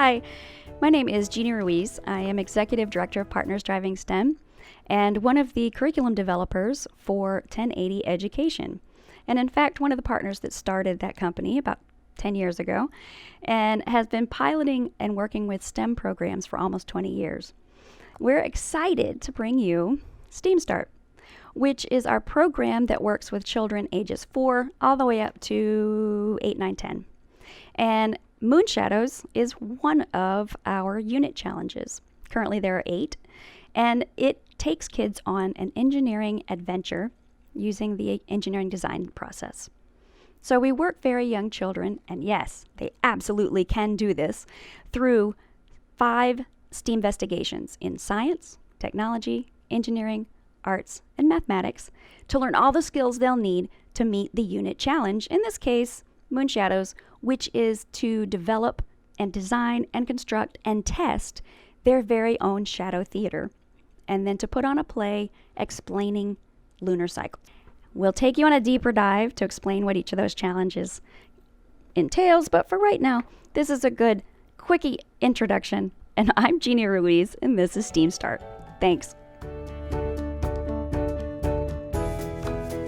Hi, my name is Jeannie Ruiz. I am Executive Director of Partners Driving STEM and one of the curriculum developers for 1080 Education. And in fact, one of the partners that started that company about 10 years ago and has been piloting and working with STEM programs for almost 20 years. We're excited to bring you STEAMstart, which is our program that works with children ages 4 all the way up to 8, 9, 10. And MoonShadows is one of our unit challenges. Currently there are 8, and it takes kids on an engineering adventure using the engineering design process. So we work very young children, and yes, they absolutely can do this, through 5 STEAM investigations in science, technology, engineering, arts, and mathematics to learn all the skills they'll need to meet the unit challenge, in this case, MoonShadows, which is to develop and design and construct and test their very own shadow theater, and then to put on a play explaining lunar cycle. We'll take you on a deeper dive to explain what each of those challenges entails, but for right now, this is a good, quickie introduction, and I'm Jeannie Ruiz, and this is STEAMstart. Thanks.